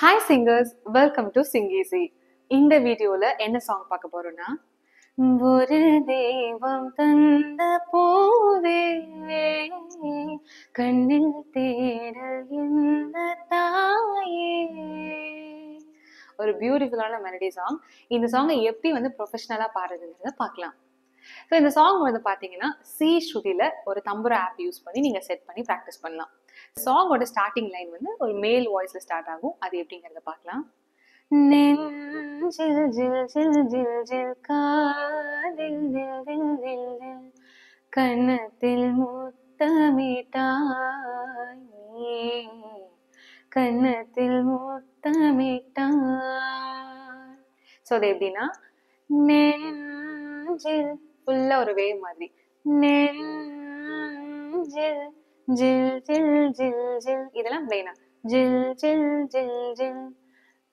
Hi singers, welcome to Sing Easy. இந்த வீடியோல என்ன சாங் பார்க்க போறோம்னா ஒரு தெய்வம் தந்த பூவே கண்ணில் தேடல் இந்த தாயே. ஒரு பியூட்டிஃபுல்லான மெலடி சாங். இந்த சாங்கை எப்படி ப்ரொஃபஷனலா பாடுறதுங்கிறத பார்க்கலாம். ஸோ இந்த சாங் பார்த்தீங்கன்னா சி ஸ்ருதியில ஒரு தம்புரா ஆப் யூஸ் பண்ணி நீங்க செட் பண்ணி ப்ராக்டிஸ் பண்ணலாம். சாங்கோட ஸ்டார்டிங் லைன் ஒரு மேல் வாய்ஸ்ல ஸ்டார்ட் ஆகும். அது எப்படிங்கிறத பார்க்கலாம். நெஞ்சில் ஜில் ஜில் ஜில் ஜில் காதில் தில் தில் தில் தில் கன்னத்தில் முத்தமிட்டாய் கன்னத்தில் முத்தமிட்டாய். ஸோ அது எப்படின்னா நெஞ்சில் ஃபுல்லா ஒரு வேவ் மாதிரி நெஞ்சில் ஜில் ஜில் ஜில் ஜில் இதெல்லாம் பிளைனா ஜில் ஜில் ஜில் ஜில்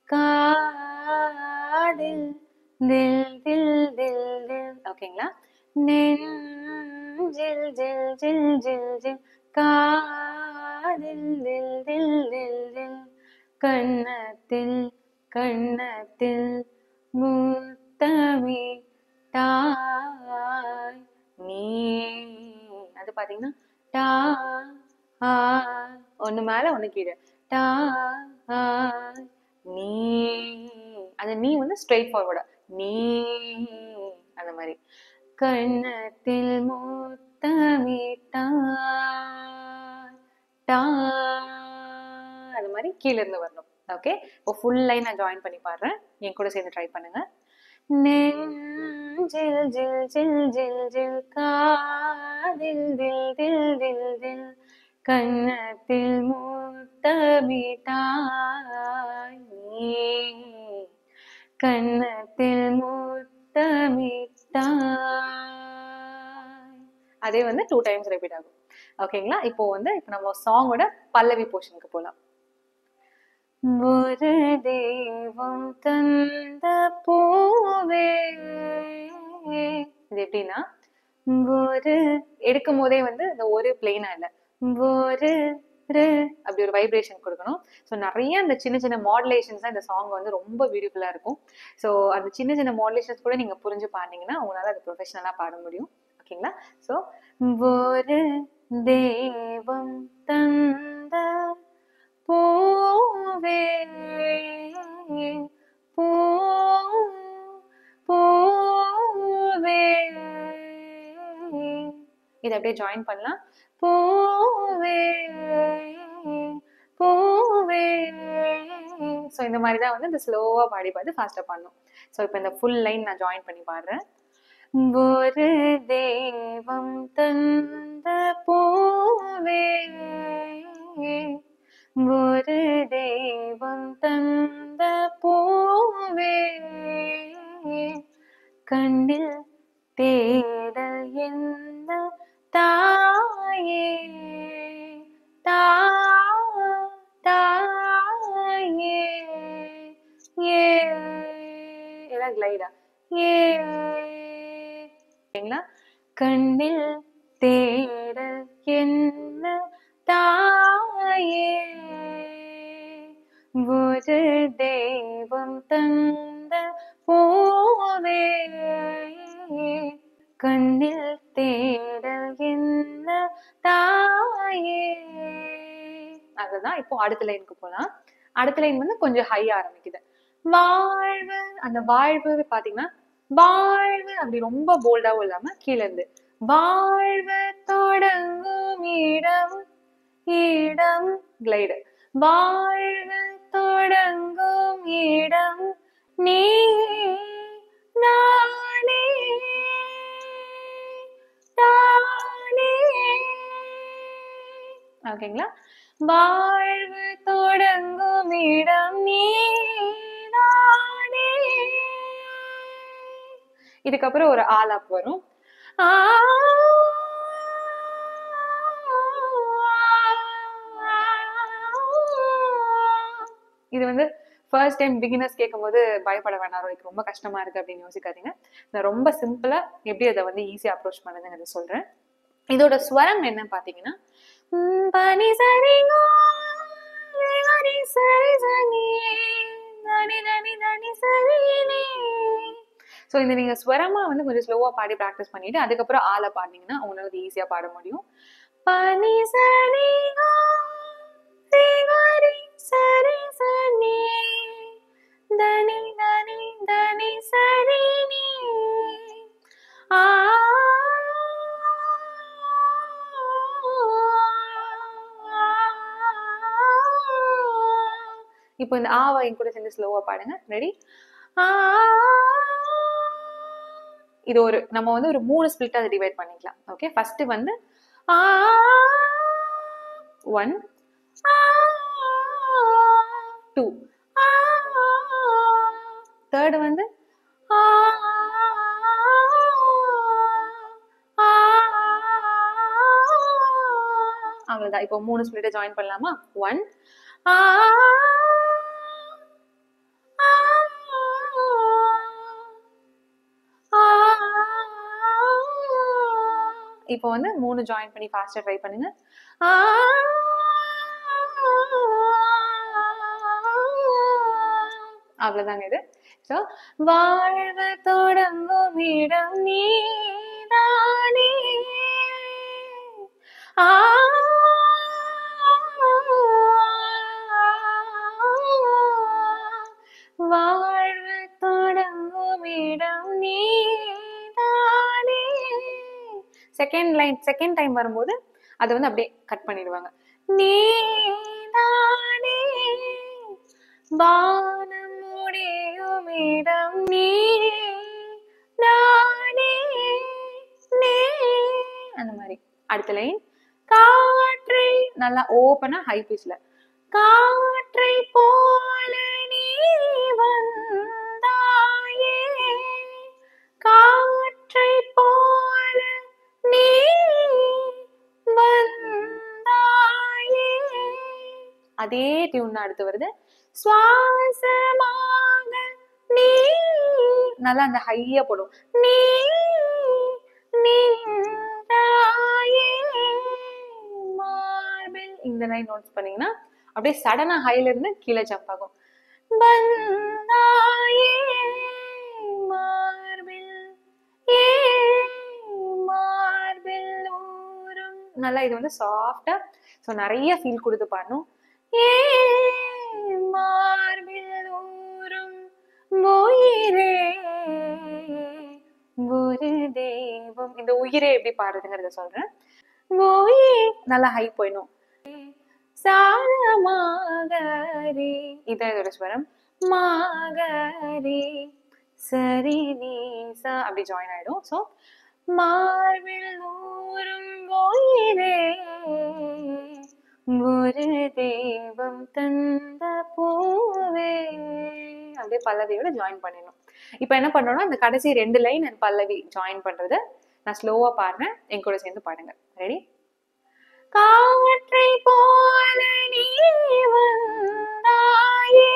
காதில் தில் தில் தில் தில். ஓகேங்களா? நெஞ்சில் ஜில் ஜில் ஜில் ஜில் காதில் தில் தில் தில் தில் கன்னத்தில் கன்னத்தில் முத்தமிட்டாய் நீ. அது பாத்தீங்கன்னா டா ஆ ஒண்ணு மேல ஒண்ணு கீழே டா ஆ நீ. அந்த நீ ஸ்ட்ரெயிட் ஃபார்வர்டா நீ அந்த மாதிரி கன்னத்தில் முத்தமிட்டாய் டா அது மாதிரி கீழே இருந்து வரணும். ஓகே, இப்போ ஃபுல் லைன் நான் ஜாயின் பண்ணி பாடுறேன். என் கூட சேர்ந்து ட்ரை பண்ணுங்க. நெஞ்சில் ஜில் ஜில் ஜில் ஜில் காதில் தில் தில் தில் தில் கன்னத்தில் முத்தமிட்டாய் நீ கன்னத்தில் முத்தமிட்டாய். அதே 2 times ரிப்பீட் ஆகும். ஓகேங்களா? இப்போ இப்போ நம்ம சாங்கோட பல்லவி போர்ஷனுக்கு போலாம். ஒரு தெய்வம் தந்த பூவே. இது எப்படின்னா ஒரு எடுக்கும் போதே இந்த ஒரு பிளெயினா இல்ல ஒரு அப்படி ஒரு வைப்ரேஷன் கொடுக்கணும். ஸோ நிறைய அந்த சின்ன சின்ன மாடுலேஷன்ஸ் தான் இந்த சாங் ரொம்ப பியூட்டிஃபுல்லா இருக்கும். ஸோ அந்த சின்ன சின்ன மாடுலேஷன்ஸ் கூட நீங்க புரிஞ்சு பாடினீங்கன்னா உங்களால அது ப்ரொஃபஷனலா பாட முடியும். ஓகேங்களா? ஸோ ஒரு தெய்வம் தந்த பூவே பூவே இதை அப்படியே ஜாயின் பண்ணலாம். பூவே பூவே. ஸோ இந்த மாதிரி தான் இந்த ஸ்லோவா பாடி பார்த்து ஃபாஸ்டா பாடணும். ஸோ இப்போ இந்த ஃபுல் லைன் நான் ஜாயின் பண்ணி பாடுறேன். ஒரு தெய்வம் தந்த பூவே ஒரு தெய்வம் தந்த பூவே கண்ணில் தேடல் என்ன தாயே தாயே ஏ எல்லாம் கிளைடா ஏங்களா? கண்ணில் தேடல் என்ன தாயே ஒரு தெய்வம் தந்த பூவே கண்ணில் தேடல் என்ன தாயே. அதுதான். இப்போ அடுத்த லைனுக்கு போலாம். அடுத்த லைன் கொஞ்சம் ஹையா ஆரம்பிக்குது. வாழ்வு. அந்த வாழ்வு பாத்தீங்கன்னா வாழ்வு அப்படி ரொம்ப போல்டாவும் இல்லாம கீழே இருந்து வாழ்வு தொடங்கும் இடம் இடம் கிளைடு வாழ்வு தொடங்கும் இடம் நீ நானே தானே. ஓகேங்களா? வாழ்வு தொடங்கும் இடம் நீ நானே. இதுக்கப்புறம் ஒரு ஆலாப் வரும். இது ஃபர்ஸ்ட் டைம் பிகினர்ஸ் கேட்கும் போது பயப்பட வேண்டாம், எனக்கு ரொம்ப கஷ்டமா இருக்கு அப்படின்னு யோசிக்காதீங்க. நான் ரொம்ப சிம்பிளா எப்படி அதை ஈஸியா அப்ரோச் பண்ணுதுங்கிறத சொல்றேன். இதோட ஸ்வரம் என்ன பாத்தீங்கன்னா பனி சரிகோ ri sari sani dani dani dani sari ni. So இந்த நீங்க ஸ்வரமா வந்து கொஞ்சம் ஸ்லோவா பாடி ப்ராக்டிஸ் பண்ணிட்டு அதுக்கப்புறம் ஆளை பாடினீங்கன்னா உங்களால ஈஸியா பாட முடியும். பனி சனி ரி சரி சனி தனி தனி தனி சரி நீ. இப்போ இந்த ஆவா என் கூட சேர்ந்து ஸ்லோவா பாடுங்க. ரெடி? இது ஒரு நம்ம வந்து ஒரு 3 ஸ்பிளிட் அதை டிவைட் பண்ணிக்கலாம். ஓகே, ஃபர்ஸ்ட் வந்து 1 2, தேர்ட் வந்து அவ்வளவுதான். இப்போ 3 ஸ்பிளிட்டை ஜாயின் பண்ணலாமா? 1 இப்போ வந்து 3 ஜாயின் பண்ணி ஃபாஸ்டா ட்ரை பண்ணுங்க. அவ்வளவுதாங்க இது. ஸோ வாழ்வு தொடங்கும் இடம் நீதானே, வாழ்வு தொடங்கும் இடம் நீதானே. செகண்ட் லைன் செகண்ட் டைம் வரும்போது அதை வந்து அப்படியே கட் பண்ணிடுவாங்க. நீதானே வானம் முடியும் இடம் நீதானே நீ. அந்த மாதிரி. அடுத்த லைன் காற்றை நல்லா ஓப்பனா ஹை பீச்ல. காற்றை போல நீ வந்தாயே, காற்றை போல நீ வந்தாயே. அதே டியூன் தான் அடுத்து வருது. சுவாசமாக நீ நல்லா அந்த ஹையா போடும். நீ நின்றாயே மார்பில். இந்த லைன் நோட்ஸ் பண்ணீங்கன்னா அப்படியே சடனா ஹைல இருந்து கீழே ஜம்ப் ஆகும். வந்தாயே மார்பில் ஏ மார்பில் ஊரும். நல்லா இது வந்து சாஃப்டா ஸோ நிறைய ஃபீல் கொடுத்து பாடணும். ஏ மார்பில் ஊரும் உயிரே ஒரு தெய்வம். இந்த உயிரே எப்படி பாடுறதுங்கிறத சொல்றேன். நல்லா ஹை போயிடும். சாரமாகரி இதான் இதோட ஸ்வரம். மாகரி சரி நீசா அப்படி ஜாயின் ஆயிடும். ஸோ மார்பில் ஊரும் உயிரே ஒரு தெய்வம் தந்த பூவே அப்படியே பல்லவியோட ஜாயின் பண்ணிடணும். இப்போ என்ன பண்றோம்னா இந்த கடைசி 2 லைன் அண்ட் பல்லவி ஜாயின் பண்றத நான் ஸ்லோவா பாடுறேன், என் கூட சேர்ந்து பாடுங்க. ரெடி? காற்றை போல நீ வந்தாயே,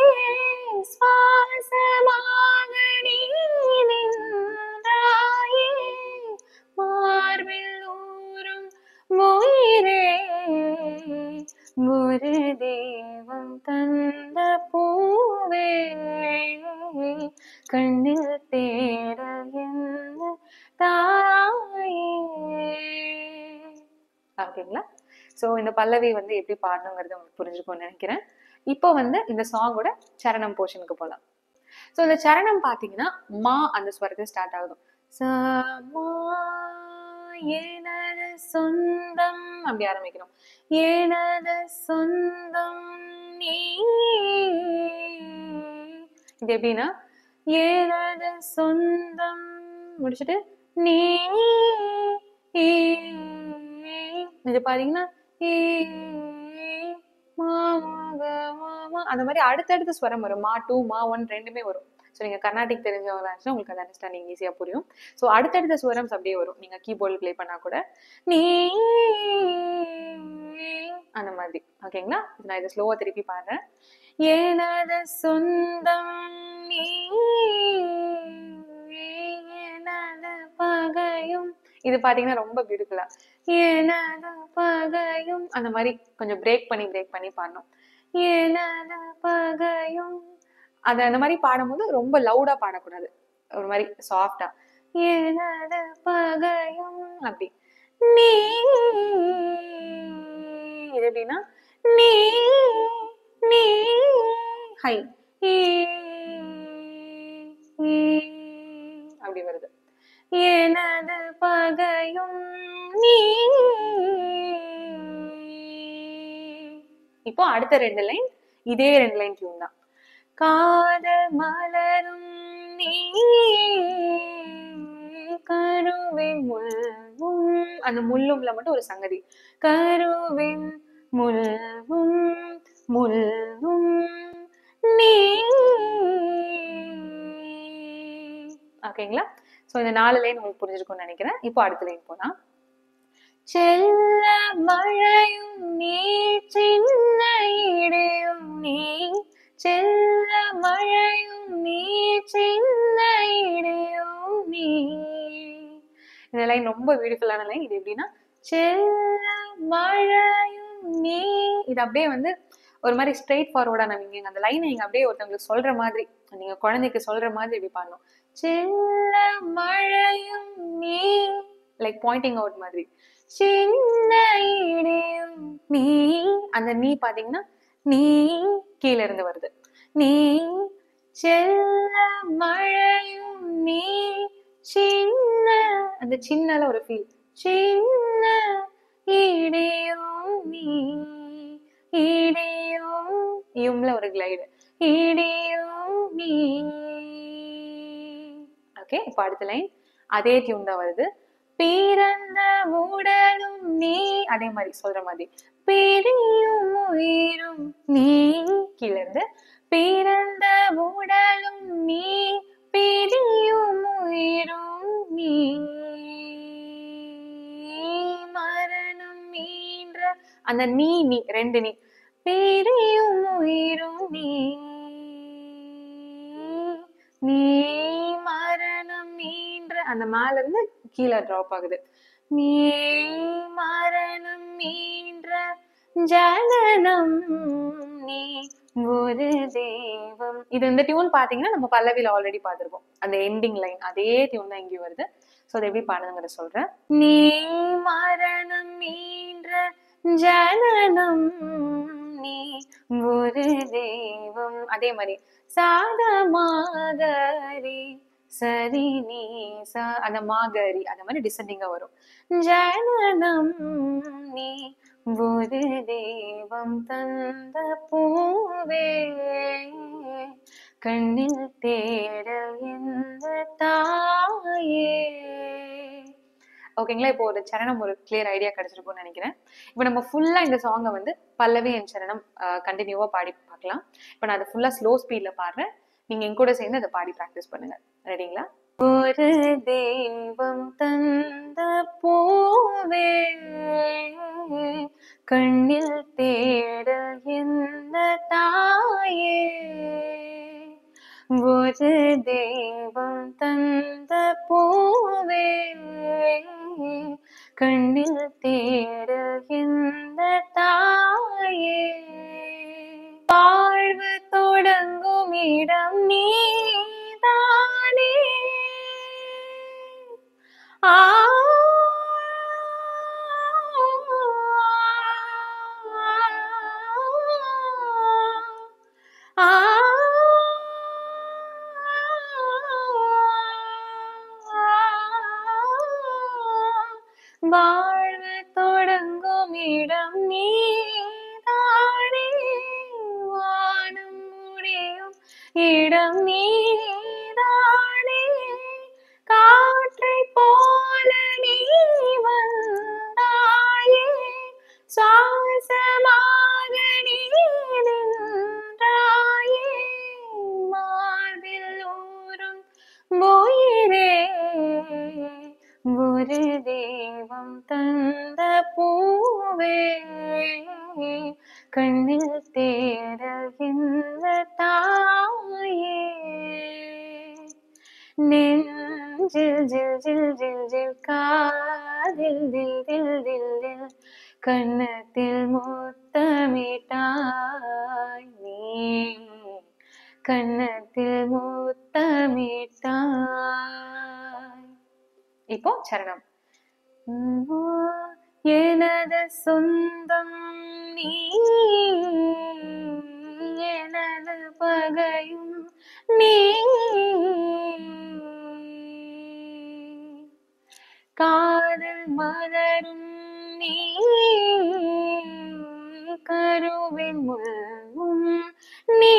சுவாசமாக நீ நின்றாயே, மார்பில் ஊரும் உயிரே ஒரு தெய்வம் தந்த பூவே கண்ணில் தேட என்ன தாயே. ஓகேங்களா? ஸோ இந்த பல்லவி வந்து எப்படி பாடணுங்கிறது உங்களுக்கு புரிஞ்சுக்கும்னு நினைக்கிறேன். இப்போ வந்து இந்த சாங்கோட சரணம் போர்ஷனுக்கு போகலாம். ஸோ இந்த சரணம் பார்த்தீங்கன்னா மா அந்த ஸ்வரத்தை ஸ்டார்ட் ஆகுது. எனது சொந்தம் அப்படி ஆரம்பிக்கணும். எனது சொந்தம் நீ. இது எப்படின்னா எனது சொந்தம் முடிச்சுட்டு நீ. இது பாத்தீங்கன்னா அந்த மாதிரி அடுத்தடுத்த ஸ்வரம் வரும். மா 2 மா 1 ரெண்டுமே வரும். ஸோ நீங்க கர்நாடிக் தெரிஞ்சவங்களா இருந்துச்சுன்னா உங்களுக்கு அந்த அண்டர்ஸ்டாண்டிங் ஈஸியா புரியும். ஸோ அடுத்தடுத்த ஸ்வரம்ஸ் அப்படியே வரும். நீங்க கீபோர்டு பிளே பண்ணா கூட நீ அந்த மாதிரி. ஓகேங்களா? நான் இதை ஸ்லோவா திருப்பி பாடுறேன். எனது சொந்தம் நீ எனது பகையும். இது பாத்தீங்கன்னா ரொம்ப பியூட்டிஃபுல்லா எனது பகையும் அந்த மாதிரி கொஞ்சம் பிரேக் பண்ணி பாடணும். எனது பகையும். அது அந்த மாதிரி பாடும்போது ரொம்ப லவுடா பாடக்கூடாது, ஒரு மாதிரி சாஃப்டா. எனது பகையும் அப்படி. நீ இது எப்படின்னா நீ நீ ஹை அப்படி வருது. எனது பகையும் நீ. இப்போ அடுத்த 2 லைன் இதே 2 லைன் டியூன் தான். காதல் மலரும் நீ கருவின் முள்ளும். அந்த முள்ளும்ல மட்டும் ஒரு சங்கதி. கருவின் முள்ளும் முள்ளும் நீ. ஓகேங்களா? சோ இந்த 4 லைன் உங்களுக்கு புரிஞ்சிருக்கும்னு நினைக்கிறேன். இப்போ அடுத்த லைன் போனா, செல்ல மழையும் நீ சின்ன இடையும் நீ. செல்ல மழையும் நீ சின்ன இடையும் நீ. இந்த லைன் ரொம்ப பியூட்டிஃபுல்லான லைன். இது எப்படின்னா செல்ல மழையும் நீ. இது அப்படியே வந்து ஒரு மாதிரி ஸ்ட்ரெயிட் ஃபார்வர்டா நீங்க அந்த லைனை நீங்க அப்படியே ஒருத்தவங்களுக்கு சொல்ற மாதிரி, நீங்க குழந்தைக்கு சொல்ற மாதிரி இப்படி பாடணும். செல்ல மழையும் நீ, லைக் பாயிண்டிங் அவுட் மாதிரி. சின்ன இடையும் நீ. அந்த நீ பாத்தீங்கன்னா நீ கீழ இருந்து வருது. நீ செல்ல மழையும் நீ சின்ன. அந்த சின்னல ஒரு ஃபீல். சின்ன இடையும் நீ. இடையும் இயும்ல ஒரு கிளைடு. இடையும் நீ. ஓகே, இப்போ அடுத்த லைன் அதே டியூன் தான் வருது. பிறந்த உடலும் நீ. அதே மாதிரி சொல்ற மாதிரி. பிரியும் உயிரும் நீ. கீழ இருந்து பிறந்த உடலும் நீ பிரியும் உயிரும் நீ. மரணம் மீன்ற அந்த நீ நீ 2 நீ. பிரியும் உயிரும் நீ. நீ மரணம் மீன்ற அந்த மேல இருந்து கீழே டிராப் ஆகுது. நீ மரணம் மீன்ற ஜனனம் நீ ஒரு தெய்வம். இது இந்த டியூன் பாத்தீங்கன்னா நம்ம பல்லவியில ஆல்ரெடி பார்த்திருக்கோம். அந்த எண்டிங் லைன் அதே டியூன் தான் இங்கே வருது. சோ அதை எப்படி பாடுங்கிறத சொல்றேன். நீ மரணம் மீன்ற ஜனனம் நீ ஒரு தெய்வம். அதே மாதிரி சாத மாகரி சரி நீ சா, அந்த மாகரி அந்த மாதிரி டிசெண்டிங்கா வரும். ஜனனம் நீ ஒரு தெய்வம் தந்த பூவே கண்ணில் தேடல் எந்த தாயே. ஓகேங்களா? இப்போ ஒரு சரணம் ஒரு கிளியர் ஐடியா கிடைச்சிருக்கும்னு நினைக்கிறேன். இப்போ நம்ம ஃபுல்லா இந்த சாங்கை வந்து பல்லவி என் சரணம் கண்டினியூவா பாடி பார்க்கலாம். இப்போ நான் அதை ஃபுல்லா ஸ்லோ ஸ்பீட்ல பாடுறேன். நீங்க என் கூட சேர்ந்து அதை பாடி ப்ராக்டிஸ் பண்ணுங்க. ரெடிங்களா? ஒரு தெய்வம் தந்த பூவே கண்ணில் தேடல் எந்த தாயே. ஒரு தெய்வம் தந்த பூவே கண்ணில் தேடல் எந்த தாயே. வாழ்வு தொடங்கும் இடம் நீதானே. ஆ ஆ வாழ்வு தொடங்கும் இடம் நீதானே. வானம் முடியும் இடம் நீதானே. காற்றை போல நீ வந்தாயே. சுவாசமாக நீ நின்றாயே. மார்பில் ஊறும் உயிரே ஒரு தெய்வம் தந்த பூவே கண்ணில் தேடல் எந்த தாயே. நெஞ்சம் நெஞ்சில் ஜில் ஜில் ஜில் ஜில் காதில் தில் தில் தில் தில் கன்னத்தில் முத்தமிட்டாய் நீ கன்னத்தில் முத்தமிட்டாய். இப்போ சரணம். எனது சொந்தம் நீ எனது பகையும் நீ காதல் மலரும் நீ கருவின் முள்ளும் நீ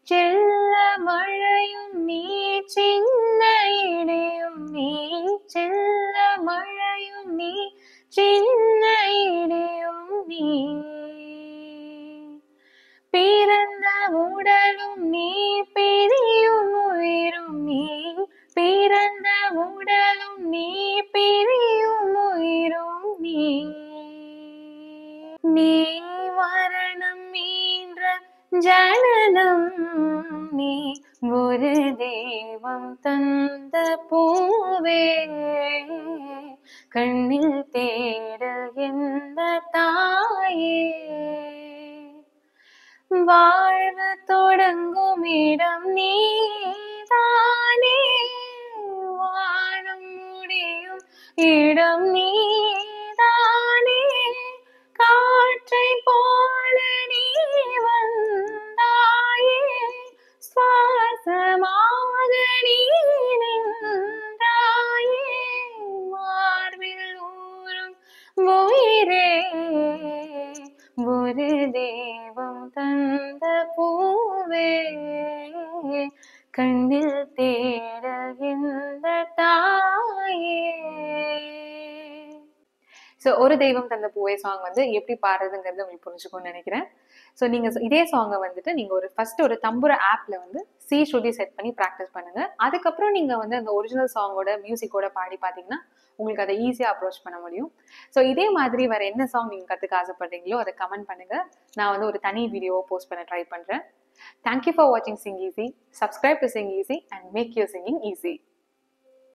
செல்ல மழையும் நீ சின்ன இடையும் நீ செல்ல மழையும் நீ சின்ன இடையும் நீ பிறந்த உடலும் நீ பிரியும் உயிரும் நீ பிறந்த உடலும் நீ பிரியும் உயிரும் நீ நீ மரணம் மீன்ற ஜனனம் நீ ஒரு தெய்வம் தந்த பூவே கண்ணில் தேடல் எந்த தாயே வாழ்வு தொடங்கும் இடம் நீதானே வாழும் முடியும் இடம் நீதானே காற்றை போல நீ வந்தாயே சுவாசமாக நீ நின்றாயே மார்பில் ஊறும் உயிரே ஒரு தெய்வம் தந்த பூவே கண்ணில் தேடல் இந்த தாயே. ஸோ ஒரு தெய்வம் தந்த பூவே சாங் வந்து எப்படி பாடுறதுங்கிறது உங்களுக்கு புரிஞ்சுக்கும்னு நினைக்கிறேன். ஸோ நீங்கள் இதே சாங்கை வந்துட்டு நீங்கள் ஒரு தம்புர ஆப்பில் வந்து சி ஸ்ருதி செட் பண்ணி ப்ராக்டிஸ் பண்ணுங்கள். அதுக்கப்புறம் நீங்கள் வந்து அந்த ஒரிஜினல் சாங்கோட மியூசிக்கோட பாடி பார்த்தீங்கன்னா உங்களுக்கு அதை ஈஸியாக அப்ரோச் பண்ண முடியும். ஸோ இதே மாதிரி வேறு என்ன சாங் நீங்கள் கற்றுக்க ஆசைப்படுறீங்களோ அதை கமெண்ட் பண்ணுங்கள். நான் வந்து ஒரு தனி வீடியோவை போஸ்ட் பண்ண ட்ரை பண்ணுறேன். தேங்க்யூ ஃபார் வாட்சிங் Sing Easy. Subscribe to Sing Easy and make your singing easy.